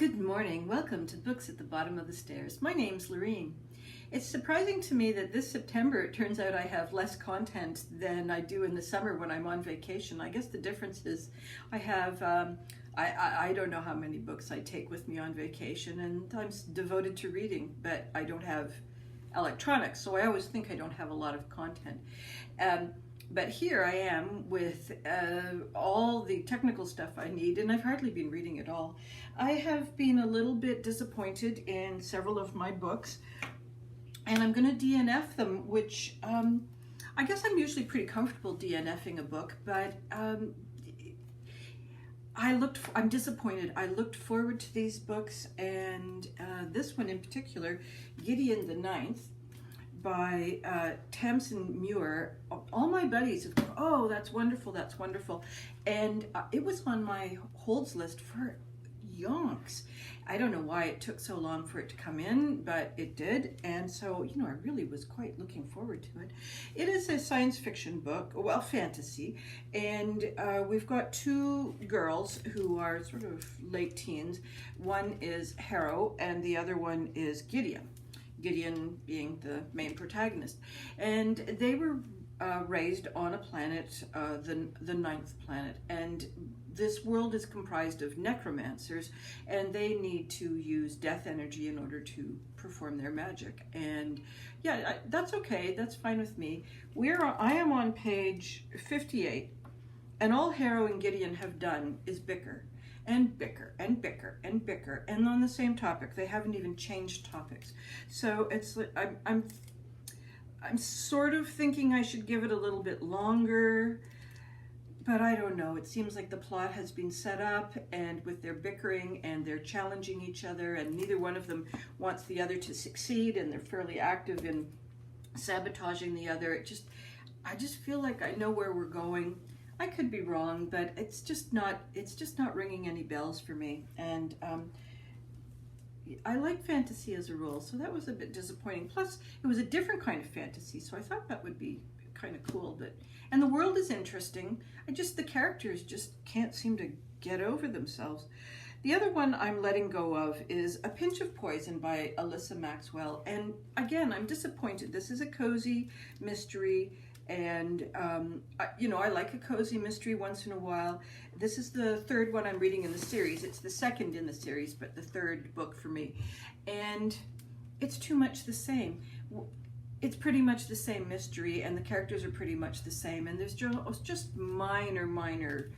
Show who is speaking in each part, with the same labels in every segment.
Speaker 1: Good morning. Welcome to Books at the Bottom of the Stairs. My name's Lorene. It's surprising to me that this September it turns out I have less content than I do in the summer when I'm on vacation. I guess the difference is I have, I don't know how many books I take with me on vacation, and I'm devoted to reading, but I don't have electronics, so I always think I don't have a lot of content. But here I am with all the technical stuff I need, and I've hardly been reading at all. I have been a little bit disappointed in several of my books, and I'm going to DNF them, which I guess I'm usually pretty comfortable DNFing a book, but I'm disappointed. I looked forward to these books, and this one in particular, Gideon the Ninth, by Tamsin Muir. All my buddies have gone, oh, that's wonderful, that's wonderful. And it was on my holds list for yonks. I don't know why it took so long for it to come in, but it did. And so, I really was quite looking forward to it. It is a science fiction book, well, fantasy. And we've got two girls who are sort of late teens. One is Harrow and the other one is Gideon. Gideon being the main protagonist. And they were raised on a planet, the ninth planet. And this world is comprised of necromancers, and they need to use death energy in order to perform their magic. And yeah, that's okay. That's fine with me. I am on page 58, and all Harrow and Gideon have done is bicker. And bicker and bicker and bicker, and on the same topic. They haven't even changed topics. So it's I'm sort of thinking I should give it a little bit longer, but I don't know. It seems like the plot has been set up, and with their bickering and they're challenging each other, and neither one of them wants the other to succeed, and they're fairly active in sabotaging the other. I just feel like I know where we're going. I could be wrong, but it's just not ringing any bells for me. And I like fantasy as a rule, so that was a bit disappointing. Plus, it was a different kind of fantasy, so I thought that would be kind of cool. And the world is interesting. The characters just can't seem to get over themselves. The other one I'm letting go of is A Pinch of Poison by Alyssa Maxwell. And again, I'm disappointed. This is a cozy mystery. And, I like a cozy mystery once in a while. This is the third one I'm reading in the series. It's the second in the series, but the third book for me. And it's too much the same. It's pretty much the same mystery, and the characters are pretty much the same. And there's just minor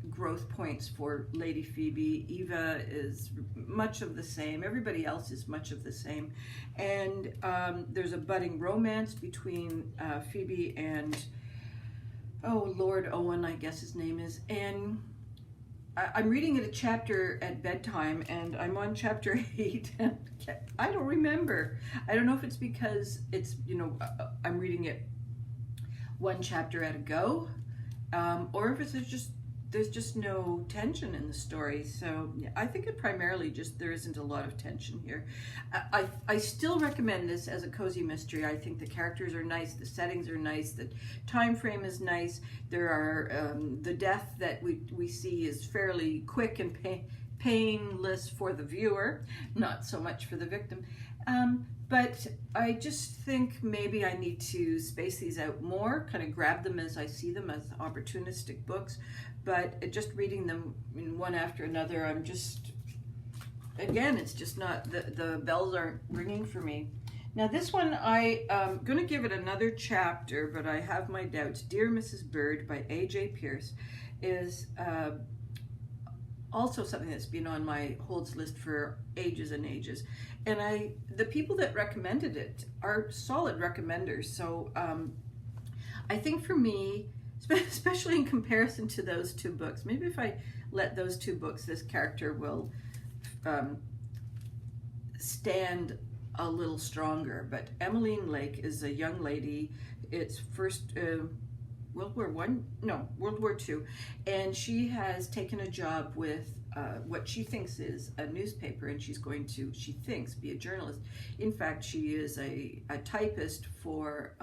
Speaker 1: growth points for Lady Phoebe. Eva is much of the same. Everybody else is much of the same. And there's a budding romance between Phoebe and, Lord Owen, I guess his name is. And I'm reading it a chapter at bedtime, and I'm on chapter 8, and I don't remember. I don't know if it's because it's, I'm reading it one chapter at a go, or if it's there's just no tension in the story. So yeah, I think it primarily there isn't a lot of tension here. I still recommend this as a cozy mystery. I think the characters are nice, the settings are nice, the time frame is nice. There are the death that we see is fairly quick and painless for the viewer, not so much for the victim. But I just think maybe I need to space these out more, kind of grab them as I see them as opportunistic books. But just reading them in one after another, it's just not, the bells aren't ringing for me. Now this one, I'm going to give it another chapter, but I have my doubts. Dear Mrs. Bird by A.J. Pierce is also something that's been on my holds list for ages and ages. And the people that recommended it are solid recommenders. So I think for me, especially in comparison to those two books, maybe if I let those two books, this character will stand a little stronger. But Emmeline Lake is a young lady. It's first World War II, and she has taken a job with what she thinks is a newspaper, and she's going to, she thinks, be a journalist. In fact, she is a typist for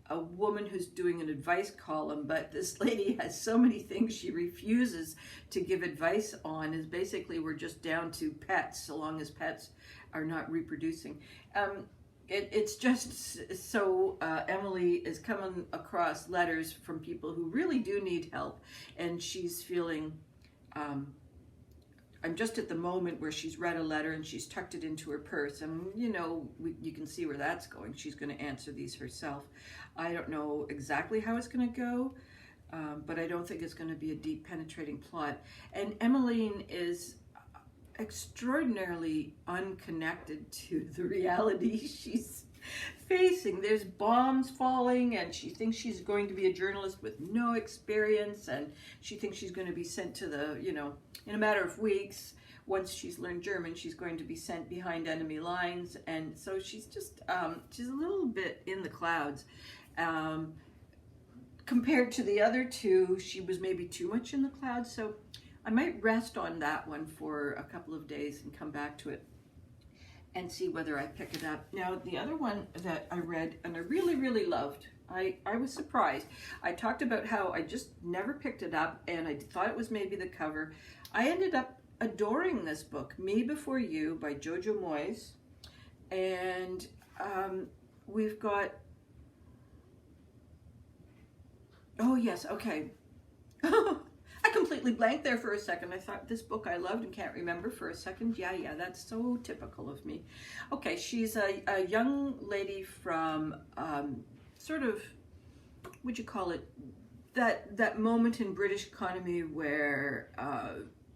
Speaker 1: a woman who's doing an advice column, but this lady has so many things she refuses to give advice on. Is basically we're just down to pets, so long as pets are not reproducing. It's just so Emily is coming across letters from people who really do need help, and she's feeling I'm just at the moment where she's read a letter and she's tucked it into her purse, and you can see where that's going. She's going to answer these herself. I don't know exactly how it's going to go, but I don't think it's going to be a deep penetrating plot. And Emmeline is extraordinarily unconnected to the reality she's facing. There's bombs falling, and she thinks she's going to be a journalist with no experience, and she thinks she's going to be sent to the, in a matter of weeks, once she's learned German, she's going to be sent behind enemy lines. And so she's just, she's a little bit in the clouds. Compared to the other two, she was maybe too much in the clouds. So I might rest on that one for a couple of days and come back to it and see whether I pick it up. Now, the other one that I read and I really, really loved, I was surprised. I talked about how I just never picked it up, and I thought it was maybe the cover. I ended up adoring this book, Me Before You by Jojo Moyes. And we've got, oh yes, okay. I completely blanked there for a second. I thought this book I loved and can't remember for a second. Yeah, that's so typical of me. Okay, she's a young lady from sort of, what'd you call it, that moment in British economy where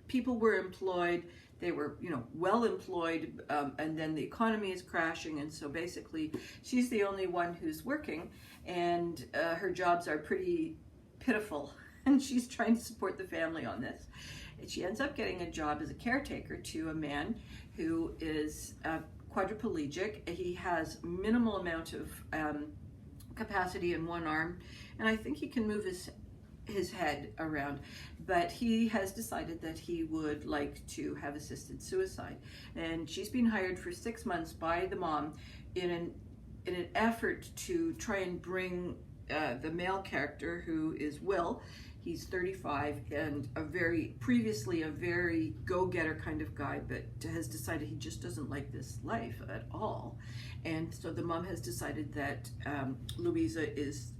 Speaker 1: people were employed, they were, well employed, and then the economy is crashing, and so basically she's the only one who's working, and her jobs are pretty pitiful. And she's trying to support the family on this. And she ends up getting a job as a caretaker to a man who is quadriplegic. He has minimal amount of capacity in one arm, and I think he can move his head around. But he has decided that he would like to have assisted suicide. And she's been hired for 6 months by the mom in an effort to try and bring the male character, who is Will. He's 35 and previously a very go-getter kind of guy, but has decided he just doesn't like this life at all. And so the mom has decided that Louisa is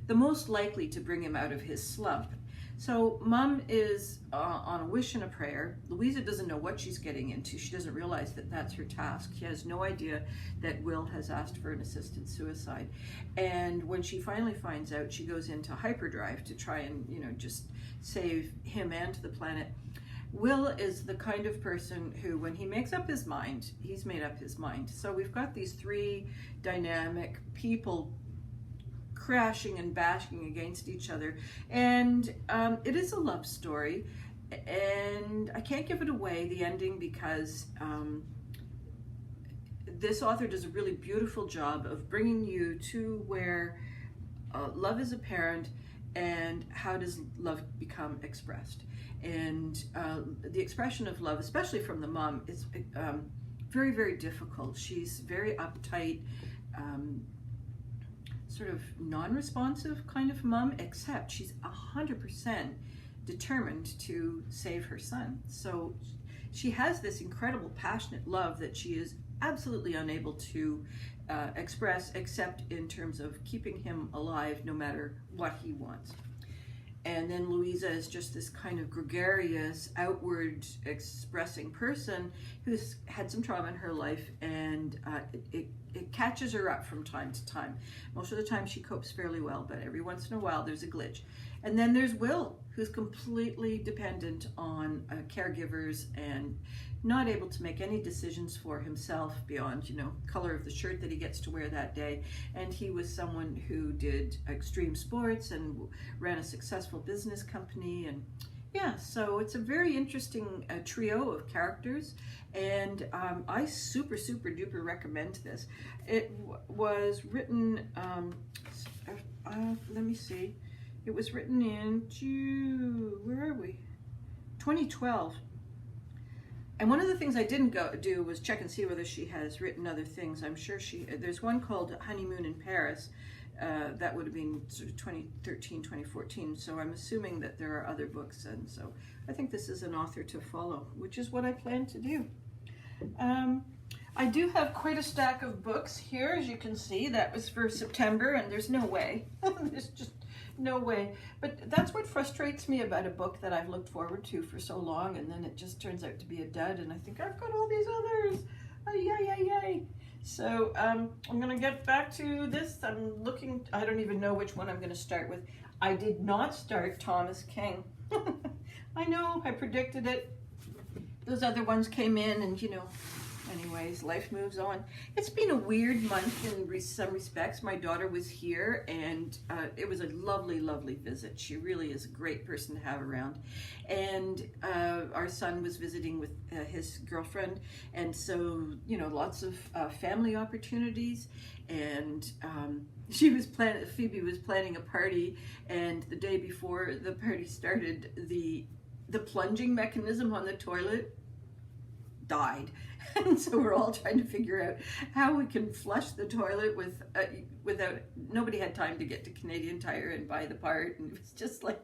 Speaker 1: the most likely to bring him out of his slump. So mom is on a wish and a prayer. Louisa doesn't know what she's getting into. She doesn't realize that that's her task. She has no idea that Will has asked for an assisted suicide. And when she finally finds out, she goes into hyperdrive to try and, just save him and the planet. Will is the kind of person who, when he makes up his mind, he's made up his mind. So we've got these three dynamic people crashing and bashing against each other, and it is a love story, and I can't give it away, the ending, because this author does a really beautiful job of bringing you to where love is apparent and how does love become expressed. And the expression of love, especially from the mom, is very, very difficult. She's very uptight, sort of non-responsive kind of mom, except she's 100% determined to save her son. So she has this incredible passionate love that she is absolutely unable to express, except in terms of keeping him alive no matter what he wants. And then Louisa is just this kind of gregarious, outward expressing person who's had some trauma in her life, and it catches her up from time to time. Most of the time she copes fairly well, but every once in a while there's a glitch. And then there's Will, who's completely dependent on caregivers and not able to make any decisions for himself beyond, color of the shirt that he gets to wear that day. And he was someone who did extreme sports and ran a successful business company. And yeah, so it's a very interesting trio of characters, and I super, super duper recommend this. It was written, let me see, it was written in 2012. And one of the things I didn't do was check and see whether she has written other things. I'm sure there's one called Honeymoon in Paris, That would have been sort of 2013, 2014. So I'm assuming that there are other books, and so I think this is an author to follow, which is what I plan to do. I do have quite a stack of books here, as you can see. That was for September, and there's no way. There's just no way. But that's what frustrates me about a book that I've looked forward to for so long, and then it just turns out to be a dud, and I think I've got all these others. Ay, ay, ay, ay. So I'm going to get back to this. I'm looking, I don't even know which one I'm going to start with. I did not start Thomas King. I know, I predicted it. Those other ones came in, and you know, anyways, life moves on. It's been a weird month in some respects. My daughter was here, and it was a lovely, lovely visit. She really is a great person to have around. And our son was visiting with his girlfriend, and so, you know, lots of family opportunities. And Phoebe was planning a party, and the day before the party started, the plunging mechanism on the toilet died. And so we're all trying to figure out how we can flush the toilet without, nobody had time to get to Canadian Tire and buy the part. And it was just like,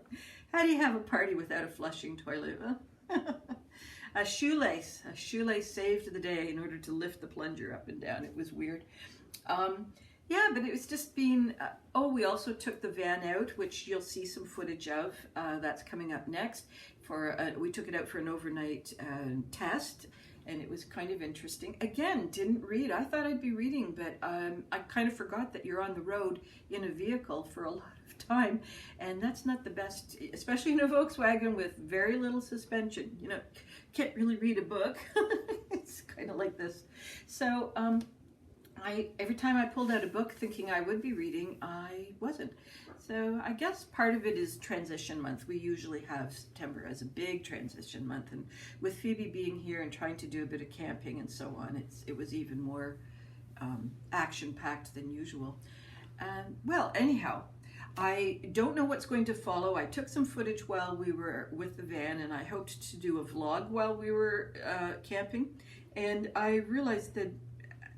Speaker 1: how do you have a party without a flushing toilet? A shoelace saved the day in order to lift the plunger up and down. It was weird. Yeah, but it was just been, we also took the van out, which you'll see some footage of. That's coming up next. We took it out for an overnight test. And it was kind of interesting. Again, didn't read. I thought I'd be reading, but I kind of forgot that you're on the road in a vehicle for a lot of time. And that's not the best, especially in a Volkswagen with very little suspension. You know, can't really read a book. It's kind of like this. So every time I pulled out a book thinking I would be reading, I wasn't. So I guess part of it is transition month. We usually have September as a big transition month, and with Phoebe being here and trying to do a bit of camping and so on, it was even more action-packed than usual. Well, anyhow, I don't know what's going to follow. I took some footage while we were with the van, and I hoped to do a vlog while we were camping, and I realized that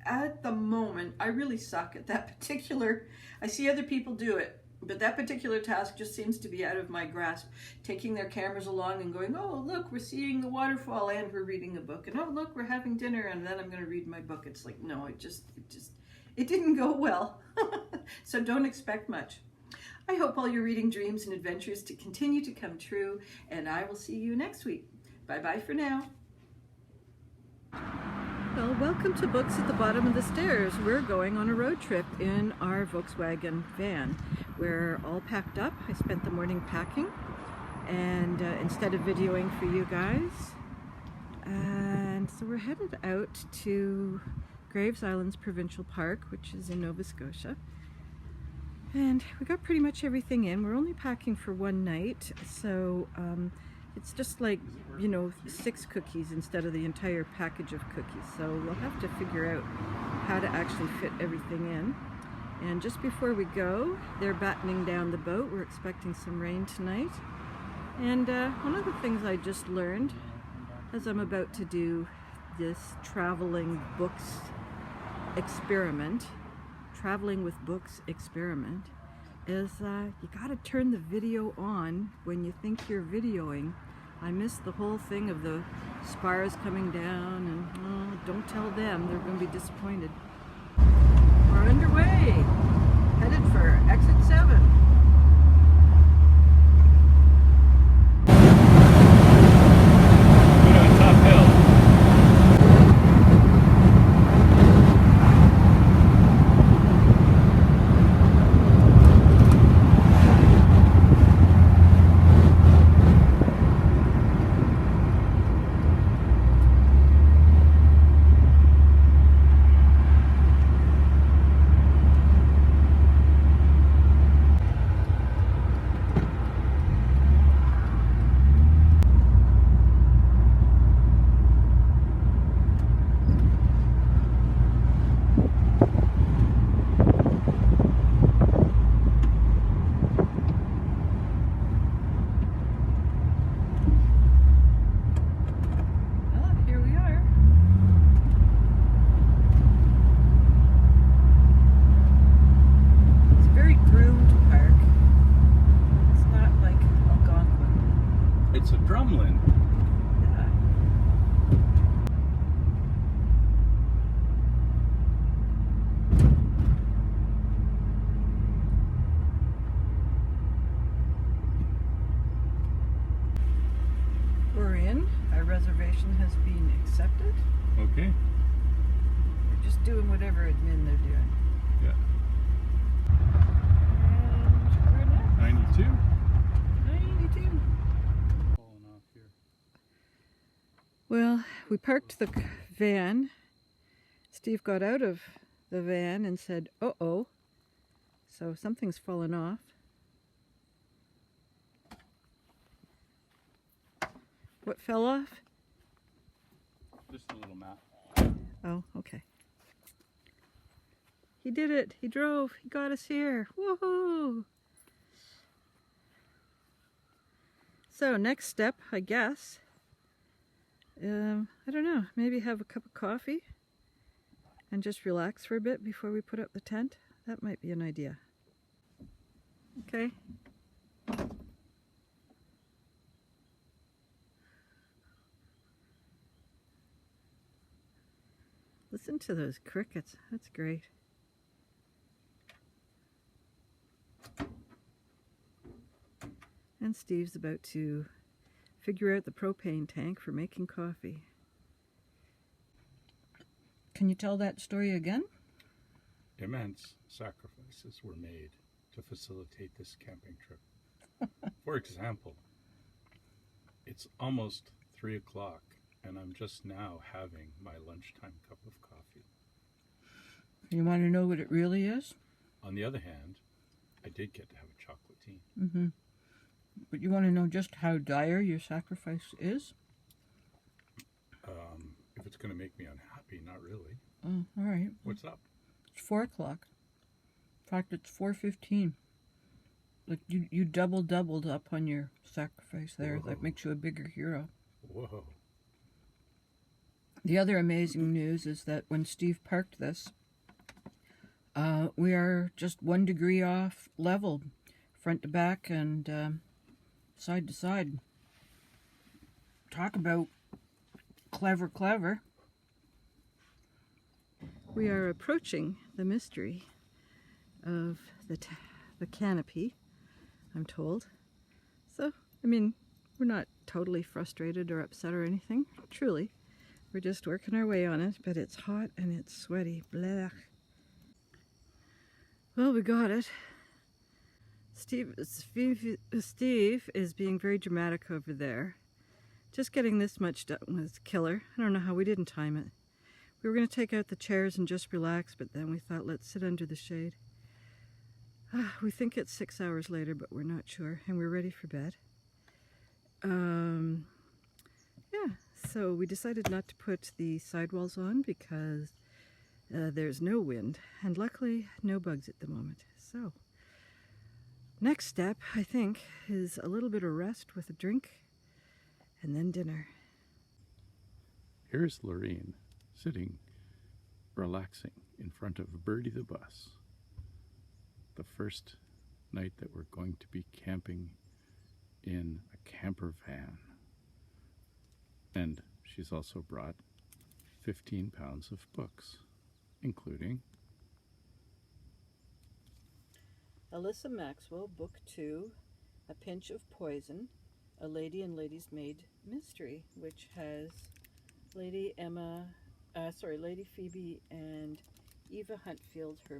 Speaker 1: at the moment, I really suck at that particular, I see other people do it, but that particular task just seems to be out of my grasp. Taking their cameras along and going, oh, look, we're seeing the waterfall and we're reading a book. And oh, look, we're having dinner and then I'm going to read my book. It's like, no, it didn't go well. So don't expect much. I hope all your reading dreams and adventures to continue to come true. And I will see you next week. Bye-bye for now. Well, welcome to Books at the Bottom of the Stairs. We're going on a road trip in our Volkswagen van. We're all packed up. I spent the morning packing, and instead of videoing for you guys. And so we're headed out to Graves Islands Provincial Park, which is in Nova Scotia. And we got pretty much everything in. We're only packing for one night, so it's just like, you know, 6 cookies instead of the entire package of cookies. So we'll have to figure out how to actually fit everything in. And just before we go, they're battening down the boat. We're expecting some rain tonight. And one of the things I just learned as I'm about to do this traveling with books experiment, is you gotta turn the video on when you think you're videoing. I missed the whole thing of the spars coming down, and don't tell them, they're gonna be disappointed. We're underway, headed for exit 7. reservation has been accepted.
Speaker 2: Okay.
Speaker 1: They're just doing whatever admin they're doing.
Speaker 2: Yeah.
Speaker 1: And we're now
Speaker 2: 92.
Speaker 1: 92.
Speaker 2: Falling off here.
Speaker 1: Well, we parked the van. Steve got out of the van and said, uh-oh. So something's fallen off. What fell off?
Speaker 2: Just a little map.
Speaker 1: Oh, okay. He did it. He drove. He got us here. Woohoo! So next step, I guess. I don't know. Maybe have a cup of coffee and just relax for a bit before we put up the tent. That might be an idea. Okay. Listen to those crickets. That's great. And Steve's about to figure out the propane tank for making coffee. Can you tell that story again?
Speaker 2: Immense sacrifices were made to facilitate this camping trip. For example, it's almost 3 o'clock and I'm just now having my lunchtime cup of coffee.
Speaker 1: You want to know what it really is?
Speaker 2: On the other hand, I did get to have a chocolate tea.
Speaker 1: Mm-hmm. But you want to know just how dire your sacrifice is?
Speaker 2: If it's going to make me unhappy, not really.
Speaker 1: Oh, all right.
Speaker 2: What's up?
Speaker 1: It's 4 o'clock. In fact, it's 4:15. Like you doubled up on your sacrifice there.
Speaker 2: Whoa.
Speaker 1: That makes you a bigger hero.
Speaker 2: Whoa.
Speaker 1: The other amazing news is that when Steve parked this, we are just 1 degree off level, front to back and side to side. Talk about clever. We are approaching the mystery of the canopy, I'm told. So, I mean, we're not totally frustrated or upset or anything, truly. We're just working our way on it, but it's hot and it's sweaty. Blech. Well, we got it. Steve is being very dramatic over there. Just getting this much done was killer. I don't know how we didn't time it. We were going to take out the chairs and just relax, but then we thought, let's sit under the shade. We think it's 6 hours later, but we're not sure, and we're ready for bed. Yeah, so we decided not to put the sidewalls on because there's no wind, and luckily no bugs at the moment. So, next step, I think, is a little bit of rest with a drink, and then dinner.
Speaker 2: Here's Lorraine sitting, relaxing in front of Birdie the bus. The first night that we're going to be camping in a camper van. And she's also brought 15 pounds of books, including
Speaker 1: Alyssa Maxwell, Book 2, A Pinch of Poison, A Lady and Lady's Maid Mystery, which has Lady Phoebe and Eva Huntfield, her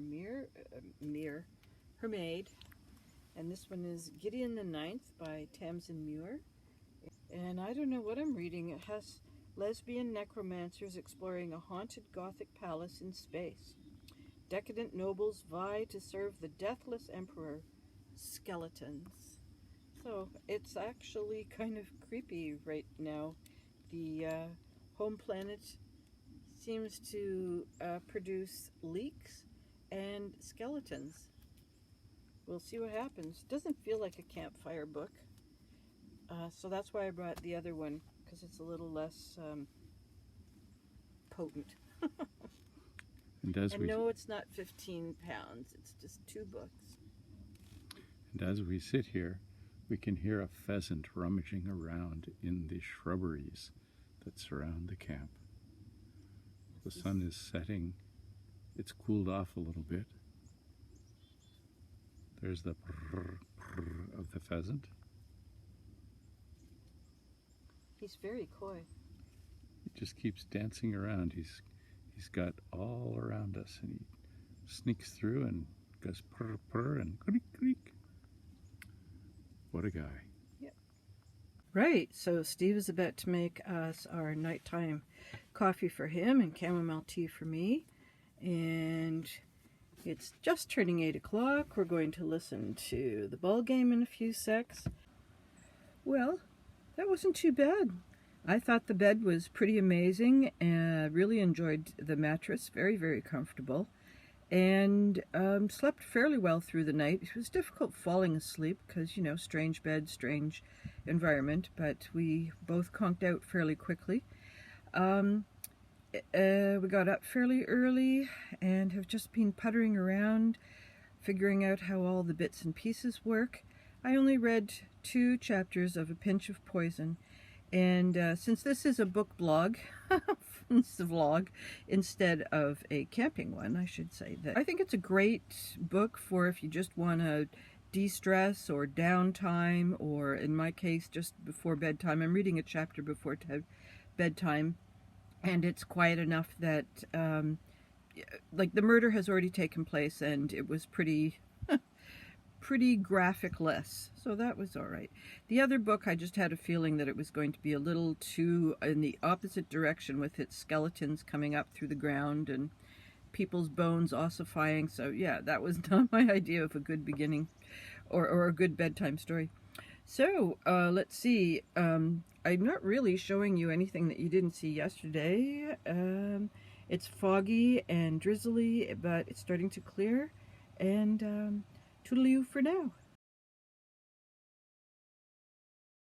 Speaker 1: maid. And this one is Gideon the Ninth by Tamsin Muir. And I don't know what I'm reading. It has lesbian necromancers exploring a haunted Gothic palace in space. Decadent nobles vie to serve the deathless emperor. Skeletons. So it's actually kind of creepy right now. The home planet seems to produce leaks and skeletons. We'll see what happens. Doesn't feel like a campfire book. So that's why I brought the other one, because it's a little less potent. And no, it's not 15 pounds. It's just 2 books.
Speaker 2: And as we sit here, we can hear a pheasant rummaging around in the shrubberies that surround the camp. The sun is setting. It's cooled off a little bit. There's the prrr, prrr of the pheasant.
Speaker 1: He's very coy.
Speaker 2: just keeps dancing around. He's got all around us, and he sneaks through and goes purr purr and creak creak. What a guy.
Speaker 1: Yep. Right, so Steve is about to make us our nighttime coffee for him and chamomile tea for me. And it's just turning 8 o'clock. We're going to listen to the ball game in a few secs. Well, that wasn't too bad. I thought the bed was pretty amazing and really enjoyed the mattress. Very, very comfortable. And slept fairly well through the night. It was difficult falling asleep because, you know, strange bed, strange environment. But we both conked out fairly quickly. We got up fairly early and have just been puttering around, figuring out how all the bits and pieces work. I only read 2 chapters of A Pinch of Poison, and since this is a book blog, it's a vlog instead of a camping one, I should say that I think it's a great book for if you just want to de-stress or downtime, or in my case, just before bedtime. I'm reading a chapter before bedtime. And it's quiet enough that, like, the murder has already taken place, and it was pretty graphic-less. So that was all right. The other book, I just had a feeling that it was going to be a little too in the opposite direction, with its skeletons coming up through the ground and people's bones ossifying. So yeah, that was not my idea of a good beginning or a good bedtime story. So, let's see. I'm not really showing you anything that you didn't see yesterday. It's foggy and drizzly, but it's starting to clear. And toodaloo for now.